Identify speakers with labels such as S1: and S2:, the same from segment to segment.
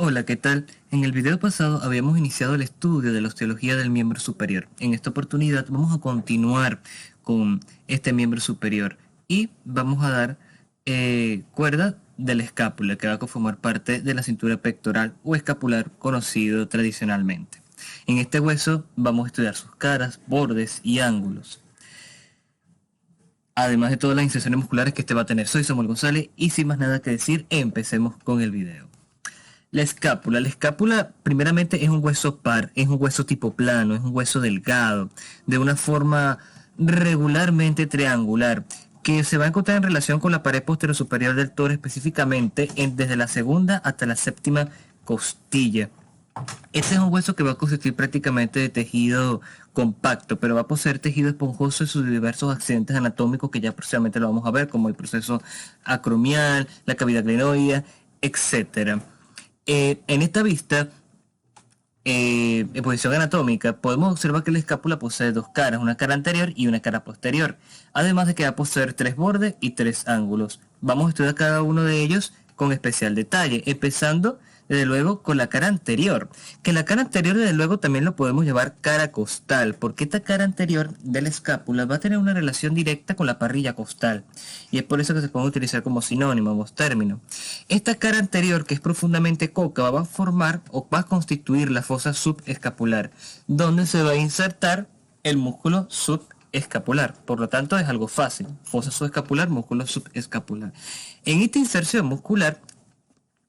S1: Hola, ¿qué tal? En el video pasado habíamos iniciado el estudio de la osteología del miembro superior. En esta oportunidad vamos a continuar con este miembro superior y vamos a dar cuerda de la escápula, que va a conformar parte de la cintura pectoral o escapular conocido tradicionalmente. En este hueso vamos a estudiar sus caras, bordes y ángulos, además de todas las inserciones musculares que este va a tener. Soy Samuel González y sin más nada que decir, empecemos con el video. La escápula primeramente es un hueso par, es un hueso tipo plano, es un hueso delgado, de una forma regularmente triangular, que se va a encontrar en relación con la pared posterior superior del toro, específicamente desde la segunda hasta la séptima costilla. Ese es un hueso que va a consistir prácticamente de tejido compacto, pero va a poseer tejido esponjoso en sus diversos accidentes anatómicos que ya próximamente lo vamos a ver, como el proceso acromial, la cavidad glenoidea, etcétera. En esta vista, en posición anatómica, podemos observar que la escápula posee dos caras, una cara anterior y una cara posterior, además de que va a poseer tres bordes y tres ángulos. Vamos a estudiar cada uno de ellos con especial detalle, empezando desde luego con la cara anterior, que la cara anterior desde luego también lo podemos llamar cara costal, porque esta cara anterior de la escápula va a tener una relación directa con la parrilla costal, y es por eso que se puede utilizar como sinónimo, ambos términos. Esta cara anterior, que es profundamente cóncava, va a formar o va a constituir la fosa subescapular, donde se va a insertar el músculo subescapular. Por lo tanto, es algo fácil. Fosa subescapular, músculo subescapular. En esta inserción muscular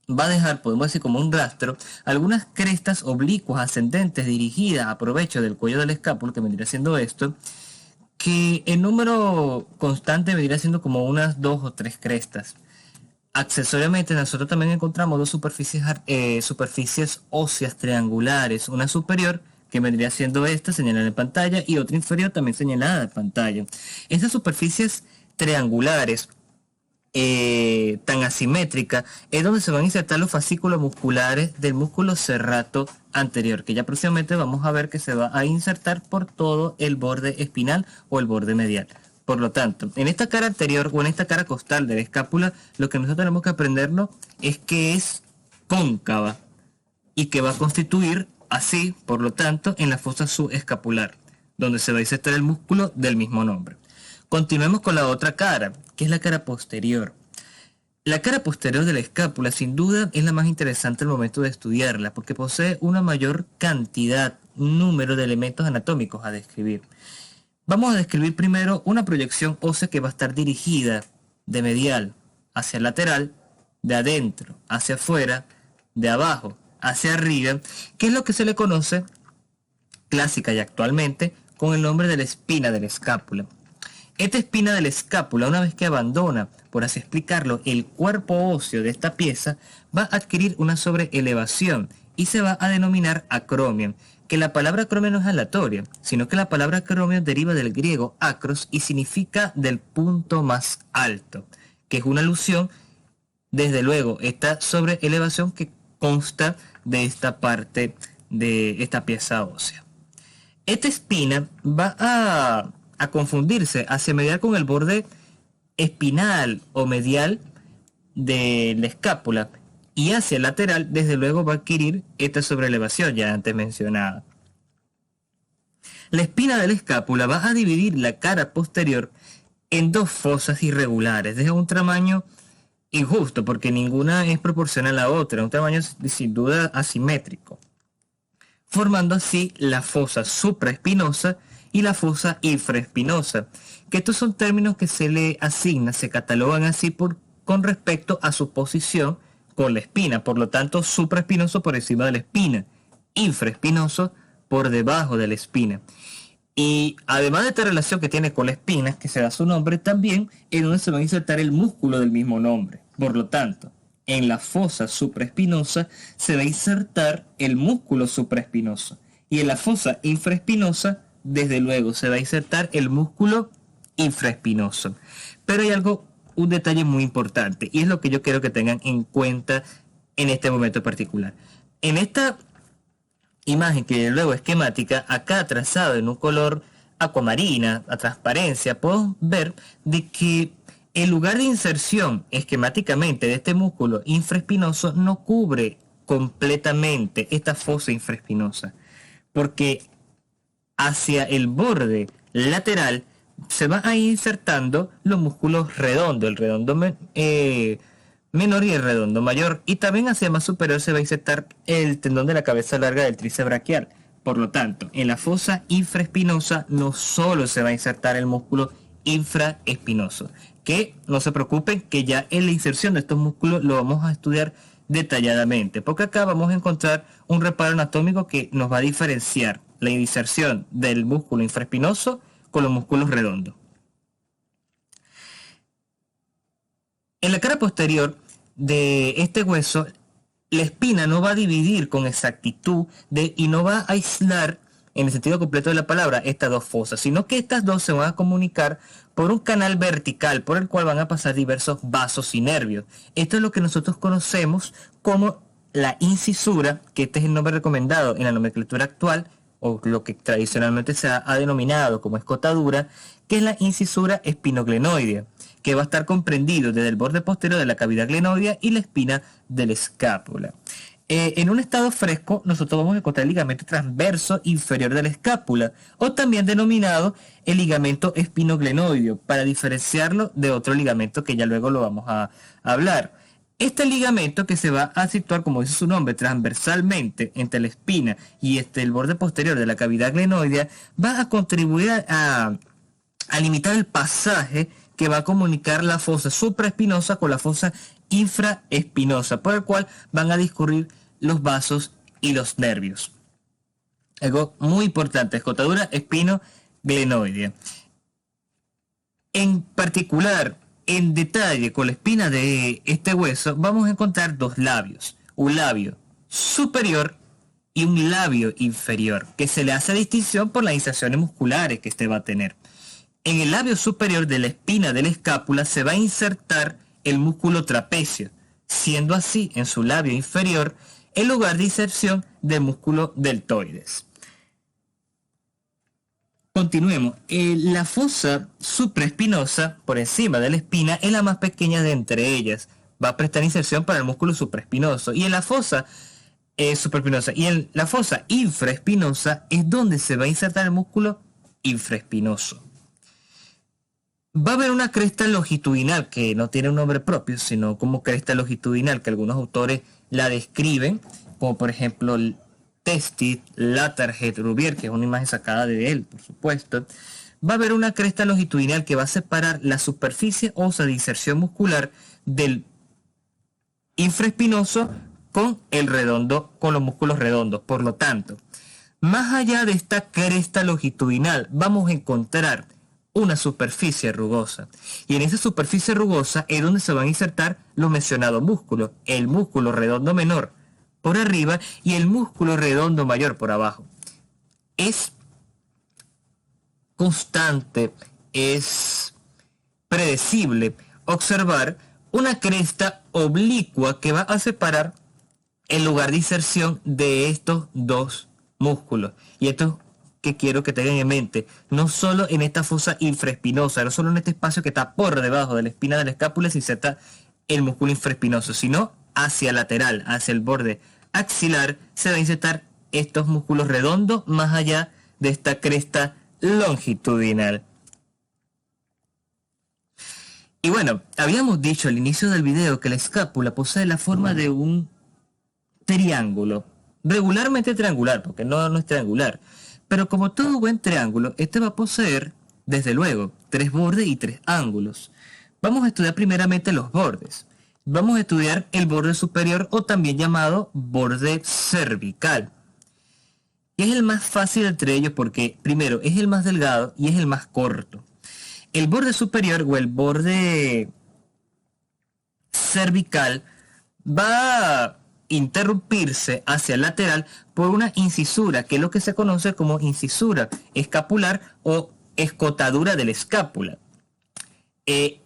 S1: va a dejar, podemos decir, como un rastro, algunas crestas oblicuas ascendentes dirigidas a provecho del cuello del escápulo, que vendría siendo esto, que en número constante vendría siendo como unas 2 o 3 crestas. Accesoriamente nosotros también encontramos dos superficies óseas triangulares, una superior que vendría siendo esta señalada en pantalla y otra inferior también señalada en pantalla. Estas superficies triangulares tan asimétrica es donde se van a insertar los fascículos musculares del músculo serrato anterior, que ya próximamente vamos a ver que se va a insertar por todo el borde espinal o el borde medial. Por lo tanto, en esta cara anterior o en esta cara costal de la escápula, lo que nosotros tenemos que aprendernos es que es cóncava y que va a constituir así, por lo tanto, en la fosa subescapular, donde se va a insertar el músculo del mismo nombre. Continuemos con la otra cara, que es la cara posterior. La cara posterior de la escápula sin duda es la más interesante al momento de estudiarla, porque posee una mayor cantidad, número de elementos anatómicos a describir. Vamos a describir primero una proyección ósea que va a estar dirigida de medial hacia lateral, de adentro hacia afuera, de abajo hacia arriba, que es lo que se le conoce clásica y actualmente con el nombre de la espina de la escápula. Esta espina de la escápula, una vez que abandona, por así explicarlo, el cuerpo óseo de esta pieza, va a adquirir una sobreelevación y se va a denominar acromion, que la palabra acromion no es aleatoria, sino que la palabra acromion deriva del griego acros y significa del punto más alto, que es una alusión, desde luego, esta sobreelevación que consta de esta parte de esta pieza ósea. Esta espina va a confundirse hacia medial con el borde espinal o medial de la escápula y hacia el lateral desde luego va a adquirir esta sobreelevación ya antes mencionada. La espina de la escápula va a dividir la cara posterior en dos fosas irregulares de un tamaño injusto porque ninguna es proporcional a la otra, un tamaño sin duda asimétrico, formando así la fosa supraespinosa y la fosa infraespinosa, que estos son términos que se le asignan, se catalogan así con respecto a su posición con la espina, por lo tanto supraespinoso por encima de la espina, infraespinoso por debajo de la espina. Y además de esta relación que tiene con la espina, que se da su nombre, también es donde se va a insertar el músculo del mismo nombre. Por lo tanto, en la fosa supraespinosa se va a insertar el músculo supraespinoso y en la fosa infraespinosa desde luego se va a insertar el músculo infraespinoso. Pero hay un detalle muy importante, y es lo que yo quiero que tengan en cuenta en este momento particular. En esta imagen, que luego esquemática, acá trazado en un color acuamarina, a transparencia, podemos ver de que el lugar de inserción esquemáticamente de este músculo infraespinoso no cubre completamente esta fosa infraespinosa, porque hacia el borde lateral se van a ir insertando los músculos redondos, el redondo menor y el redondo mayor, y también hacia más superior se va a insertar el tendón de la cabeza larga del tríceps braquial. Por lo tanto, en la fosa infraespinosa no solo se va a insertar el músculo infraespinoso, que no se preocupen que ya en la inserción de estos músculos lo vamos a estudiar detalladamente, porque acá vamos a encontrar un reparo anatómico que nos va a diferenciar la inserción del músculo infraespinoso con los músculos redondos. En la cara posterior de este hueso, la espina no va a dividir con exactitud y no va a aislar en el sentido completo de la palabra estas dos fosas, sino que estas dos se van a comunicar por un canal vertical por el cual van a pasar diversos vasos y nervios. Esto es lo que nosotros conocemos como la incisura, que este es el nombre recomendado en la nomenclatura actual, o lo que tradicionalmente se ha denominado como escotadura, que es la incisura espinoglenoidea, que va a estar comprendido desde el borde posterior de la cavidad glenoidea y la espina de la escápula. En un estado fresco, nosotros vamos a encontrar el ligamento transverso inferior de la escápula, o también denominado el ligamento espinoglenoideo, para diferenciarlo de otro ligamento que ya luego lo vamos a hablar. Este ligamento, que se va a situar, como dice su nombre, transversalmente entre la espina y el borde posterior de la cavidad glenoidea, va a contribuir a limitar el pasaje que va a comunicar la fosa supraespinosa con la fosa infraespinosa, por el cual van a discurrir los vasos y los nervios. Algo muy importante, escotadura espinoglenoidea. En particular, en detalle, con la espina de este hueso, vamos a encontrar dos labios, un labio superior y un labio inferior, que se le hace distinción por las inserciones musculares que este va a tener. En el labio superior de la espina de la escápula se va a insertar el músculo trapecio, siendo así en su labio inferior el lugar de inserción del músculo deltoides. Continuemos. La fosa supraespinosa, por encima de la espina, es la más pequeña de entre ellas. Va a prestar inserción para el músculo supraespinoso. Y en la fosa supraespinosa y en la fosa infraespinosa es donde se va a insertar el músculo infraespinoso. Va a haber una cresta longitudinal que no tiene un nombre propio, sino como cresta longitudinal, que algunos autores la describen, como por ejemplo el Testit, Latarjet, Rubier, que es una imagen sacada de él, por supuesto. Va a haber una cresta longitudinal que va a separar la superficie ósea de inserción muscular del infraespinoso con el redondo, con los músculos redondos. Por lo tanto, más allá de esta cresta longitudinal, vamos a encontrar una superficie rugosa. Y en esa superficie rugosa es donde se van a insertar los mencionados músculos, el músculo redondo menor por arriba y el músculo redondo mayor por abajo. Es constante, es predecible observar una cresta oblicua que va a separar el lugar de inserción de estos dos músculos. Y esto que quiero que tengan en mente, no solo en esta fosa infraespinosa, no solo en este espacio que está por debajo de la espina de la escápula se inserta el músculo infraespinoso, sino hacia lateral, hacia el borde axilar, se va a insertar estos músculos redondos más allá de esta cresta longitudinal. Y bueno, habíamos dicho al inicio del video que la escápula posee la forma de un triángulo, regularmente triangular, porque no es triangular, pero como todo buen triángulo, este va a poseer, desde luego, 3 bordes y 3 ángulos. Vamos a estudiar primeramente los bordes. Vamos a estudiar el borde superior, o también llamado borde cervical. Y es el más fácil entre ellos porque, primero, es el más delgado y es el más corto. El borde superior o el borde cervical va a interrumpirse hacia el lateral por una incisura, que es lo que se conoce como incisura escapular o escotadura de la escápula. En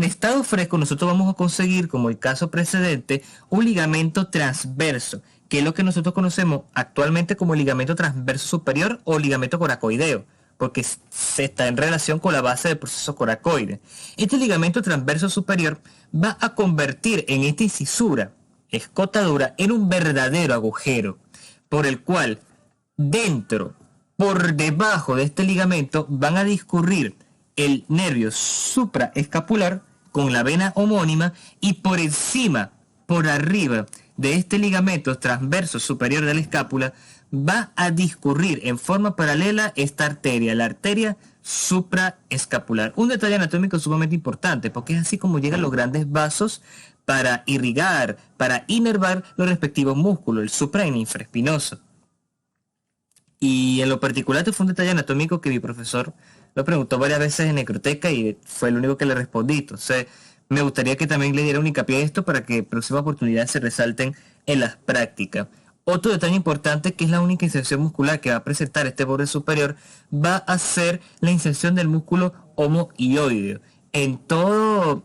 S1: estado fresco nosotros vamos a conseguir, como el caso precedente, un ligamento transverso, que es lo que nosotros conocemos actualmente como ligamento transverso superior o ligamento coracoideo, porque se está en relación con la base del proceso coracoide. Este ligamento transverso superior va a convertir en esta incisura escotadura en un verdadero agujero, por el cual dentro, por debajo de este ligamento, van a discurrir el nervio supraescapular con la vena homónima, y por encima, por arriba de este ligamento transverso superior de la escápula, va a discurrir en forma paralela esta arteria, la arteria supraescapular. Un detalle anatómico sumamente importante, porque es así como llegan los grandes vasos para irrigar, para inervar los respectivos músculos, el supra y el infraespinoso. Y en lo particular, este fue un detalle anatómico que mi profesor lo preguntó varias veces en necroteca y fue el único que le respondí. Entonces, me gustaría que también le diera un hincapié a esto para que próximas oportunidades se resalten en las prácticas. Otro detalle importante, que es la única inserción muscular que va a presentar este borde superior, va a ser la inserción del músculo homohioideo en toda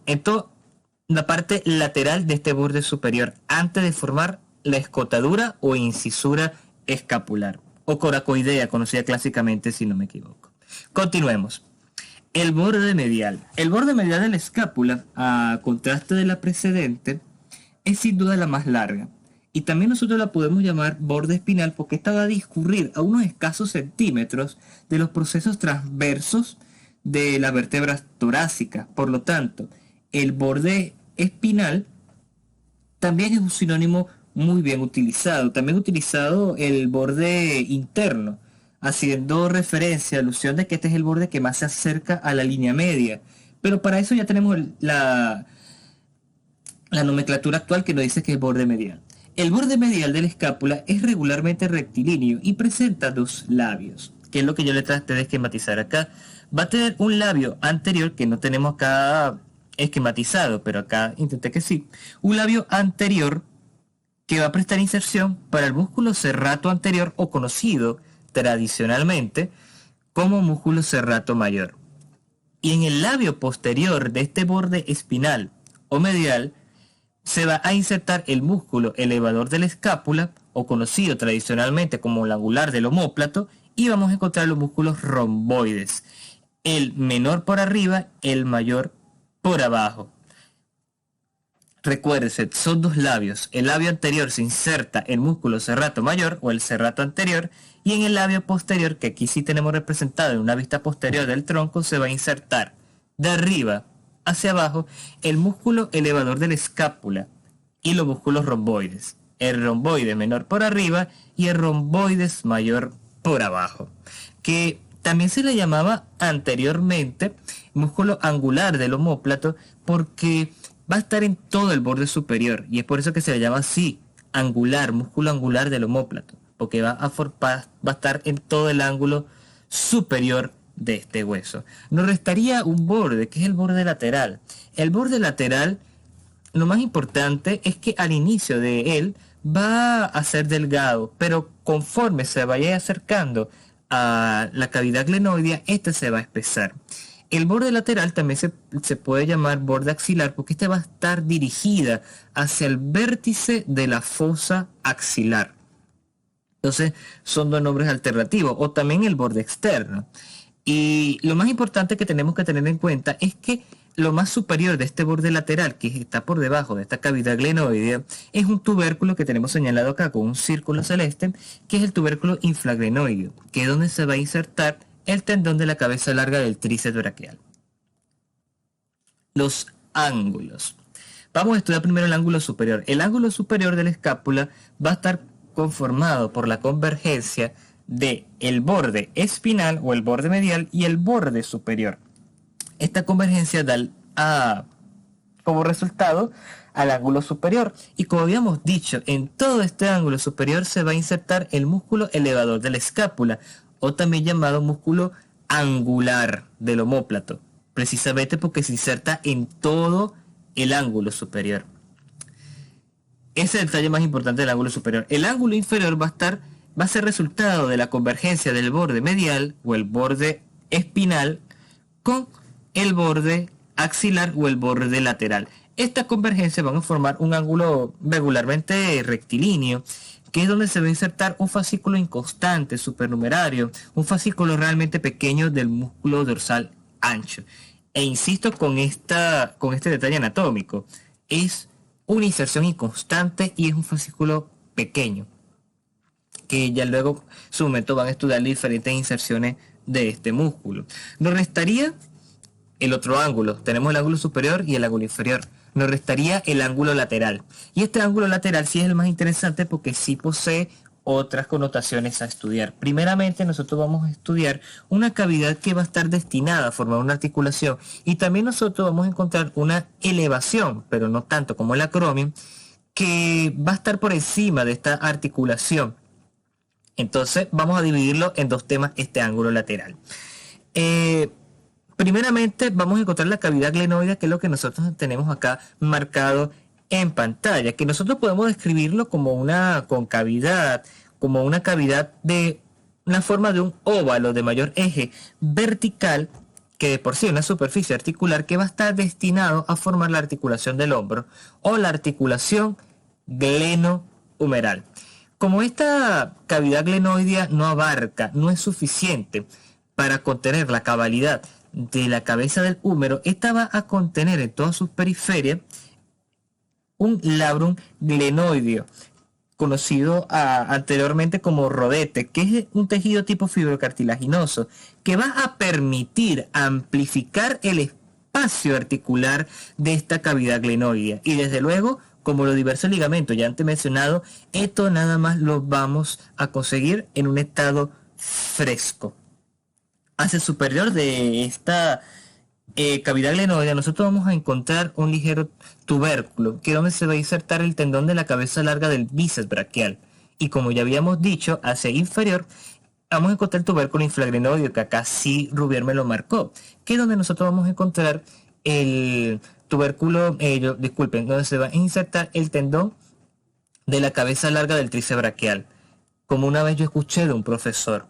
S1: la parte lateral de este borde superior, antes de formar la escotadura o incisura escapular, o coracoidea, conocida clásicamente, si no me equivoco. Continuemos. El borde medial. El borde medial de la escápula, a contraste de la precedente, es sin duda la más larga. Y también nosotros la podemos llamar borde espinal, porque esta va a discurrir a unos escasos centímetros de los procesos transversos de las vértebras torácicas. Por lo tanto, el borde espinal también es un sinónimo muy bien utilizado. También utilizado el borde interno, haciendo referencia, alusión de que este es el borde que más se acerca a la línea media. Pero para eso ya tenemos la nomenclatura actual que nos dice que es borde medial. El borde medial de la escápula es regularmente rectilíneo y presenta dos labios, que es lo que yo le traté de esquematizar acá. Va a tener un labio anterior, que no tenemos acá esquematizado, pero acá intenté que sí. Un labio anterior que va a prestar inserción para el músculo serrato anterior, o conocido tradicionalmente como músculo serrato mayor. Y en el labio posterior de este borde espinal o medial se va a insertar el músculo elevador de la escápula, o conocido tradicionalmente como el angular del omóplato, y vamos a encontrar los músculos romboides, el menor por arriba, el mayor por abajo. Recuérdese, son dos labios. El labio anterior se inserta el músculo serrato mayor o el serrato anterior, y en el labio posterior, que aquí sí tenemos representado en una vista posterior del tronco, se va a insertar de arriba hacia abajo el músculo elevador de la escápula y los músculos romboides. El romboide menor por arriba y el romboides mayor por abajo, que también se le llamaba anteriormente músculo angular del omóplato, porque va a estar en todo el borde superior, y es por eso que se le llama así, angular, músculo angular del omóplato, porque va a estar en todo el ángulo superior de este hueso. Nos restaría un borde, que es el borde lateral. El borde lateral, lo más importante es que al inicio de él va a ser delgado, pero conforme se vaya acercando a la cavidad glenoidea, este se va a espesar. El borde lateral también se puede llamar borde axilar, porque este va a estar dirigida hacia el vértice de la fosa axilar. Entonces son dos nombres alternativos. O también el borde externo. Y lo más importante que tenemos que tener en cuenta es que lo más superior de este borde lateral, que está por debajo de esta cavidad glenoidea, es un tubérculo que tenemos señalado acá con un círculo celeste, que es el tubérculo infraglenoideo, que es donde se va a insertar el tendón de la cabeza larga del tríceps braquial. Los ángulos. Vamos a estudiar primero el ángulo superior. El ángulo superior de la escápula va a estar conformado por la convergencia de el borde espinal o el borde medial y el borde superior. Esta convergencia da como resultado al ángulo superior, y como habíamos dicho, en todo este ángulo superior se va a insertar el músculo elevador de la escápula, o también llamado músculo angular del omóplato, precisamente porque se inserta en todo el ángulo superior. Ese es el detalle más importante del ángulo superior. El ángulo inferior va a ser resultado de la convergencia del borde medial o el borde espinal con el borde axilar o el borde lateral. Estas convergencias van a formar un ángulo regularmente rectilíneo, que es donde se va a insertar un fascículo inconstante supernumerario, un fascículo realmente pequeño del músculo dorsal ancho. E insisto con este detalle anatómico, es una inserción inconstante y es un fascículo pequeño, que ya luego su momento van a estudiar diferentes inserciones de este músculo. Nos restaría el otro ángulo, tenemos el ángulo superior y el ángulo inferior. Nos restaría el ángulo lateral. Y este ángulo lateral sí es el más interesante porque sí posee otras connotaciones a estudiar. Primeramente, nosotros vamos a estudiar una cavidad que va a estar destinada a formar una articulación y también nosotros vamos a encontrar una elevación, pero no tanto como el acromion, que va a estar por encima de esta articulación. Entonces, vamos a dividirlo en dos temas, este ángulo lateral. Primeramente vamos a encontrar la cavidad glenoidea, que es lo que nosotros tenemos acá marcado en pantalla, que nosotros podemos describirlo como una concavidad, como una cavidad de una forma de un óvalo de mayor eje vertical, que de por sí es una superficie articular que va a estar destinado a formar la articulación del hombro o la articulación glenohumeral. Como esta cavidad glenoidea no abarca, no es suficiente para contener la cabalidad de la cabeza del húmero, esta va a contener en todas sus periferias un labrum glenoideo, conocido anteriormente como rodete, que es un tejido tipo fibrocartilaginoso, que va a permitir amplificar el espacio articular de esta cavidad glenoidea. Y desde luego, como los diversos ligamentos ya antes mencionado, esto nada más lo vamos a conseguir en un estado fresco. Hacia el superior de esta cavidad glenoidea nosotros vamos a encontrar un ligero tubérculo, que es donde se va a insertar el tendón de la cabeza larga del bíceps braquial. Y como ya habíamos dicho, hacia inferior vamos a encontrar el tubérculo infraglenoideo, que acá sí Rubier me lo marcó, que es donde nosotros vamos a encontrar el tubérculo, donde se va a insertar el tendón de la cabeza larga del tríceps braquial. Como una vez yo escuché de un profesor,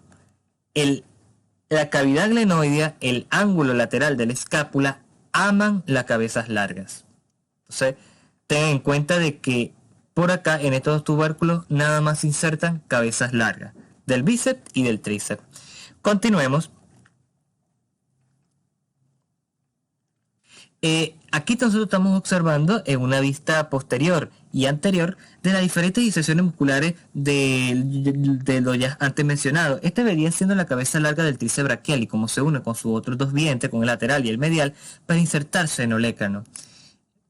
S1: la cavidad glenoidea, el ángulo lateral de la escápula, aman las cabezas largas. Entonces, ten en cuenta de que por acá, en estos dos tubérculos, nada más se insertan cabezas largas, del bíceps y del tríceps. Continuemos. Aquí nosotros estamos observando en una vista posterior y anterior de las diferentes inserciones musculares de lo ya antes mencionado. Este vería siendo la cabeza larga del tríceps braquial y como se une con sus otros dos vientres, con el lateral y el medial, para insertarse en olecano.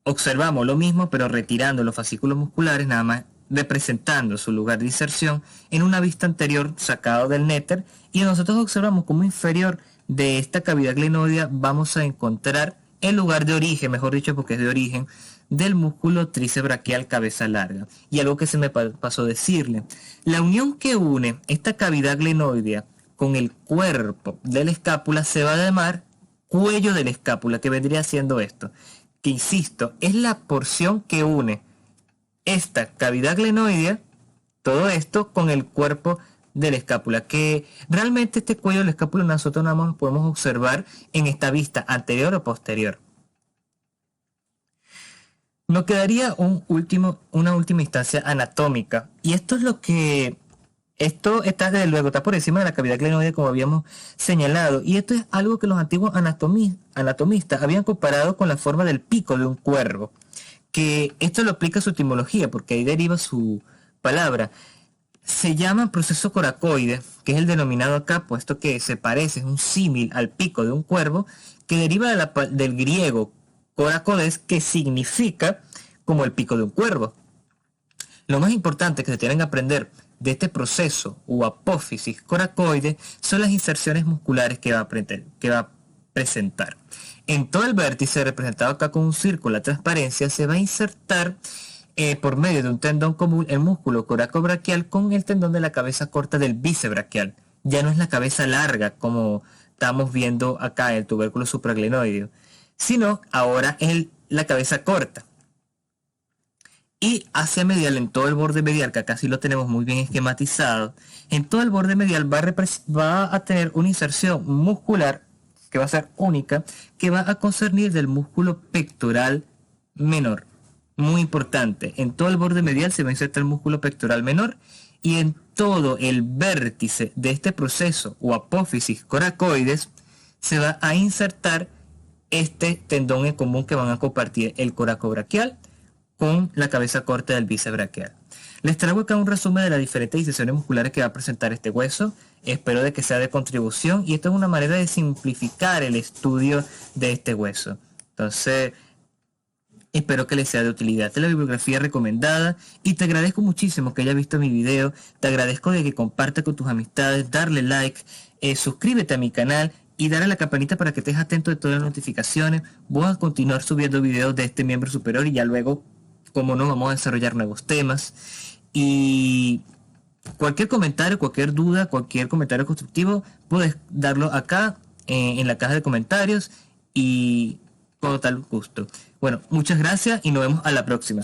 S1: Observamos lo mismo, pero retirando los fascículos musculares, nada más representando su lugar de inserción en una vista anterior sacado del néter, y nosotros observamos como inferior de esta cavidad glenoidea vamos a encontrar el lugar de origen, mejor dicho porque es de origen, del músculo tríceps braquial cabeza larga. Y algo que se me pasó decirle, la unión que une esta cavidad glenoidea con el cuerpo de la escápula se va a llamar cuello de la escápula, que vendría siendo esto, que insisto, es la porción que une esta cavidad glenoidea, todo esto con el cuerpo de la escápula, que realmente este cuello de la escápula nosotros nada más lo podemos observar en esta vista anterior o posterior. Nos quedaría una última instancia anatómica, y esto es lo que esto está desde luego, está por encima de la cavidad glenoidea como habíamos señalado, y esto es algo que los antiguos anatomistas habían comparado con la forma del pico de un cuervo, que esto lo explica su etimología, porque ahí deriva su palabra. Se llama proceso coracoide, que es el denominado acá, puesto que se parece, es un símil al pico de un cuervo, que deriva del griego coracodes, que significa como el pico de un cuervo. Lo más importante que se tienen que aprender de este proceso o apófisis coracoide son las inserciones musculares que va a presentar. En todo el vértice, representado acá con un círculo de transparencia, se va a insertar por medio de un tendón común el músculo coracobraquial con el tendón de la cabeza corta del bíceps braquial. Ya no es la cabeza larga como estamos viendo acá en el tubérculo supraglenoideo, sino ahora es la cabeza corta. Y hacia medial, en todo el borde medial, que acá sí lo tenemos muy bien esquematizado, en todo el borde medial va a tener una inserción muscular que va a ser única, que va a concernir del músculo pectoral menor. Muy importante, en todo el borde medial se va a insertar el músculo pectoral menor, y en todo el vértice de este proceso o apófisis coracoides se va a insertar este tendón en común que van a compartir el coracobraquial con la cabeza corta del bíceps braquial. Les traigo acá un resumen de las diferentes disecciones musculares que va a presentar este hueso. Espero de que sea de contribución y esto es una manera de simplificar el estudio de este hueso. Entonces, espero que les sea de utilidad. Esta es la bibliografía recomendada y te agradezco muchísimo que hayas visto mi video. Te agradezco de que compartas con tus amistades, darle like, suscríbete a mi canal y darle a la campanita para que estés atento de todas las notificaciones. Voy a continuar subiendo videos de este miembro superior y ya luego, como no, vamos a desarrollar nuevos temas. Y cualquier comentario, cualquier duda, cualquier comentario constructivo, puedes darlo acá en la caja de comentarios y con tal gusto. Bueno, muchas gracias y nos vemos a la próxima.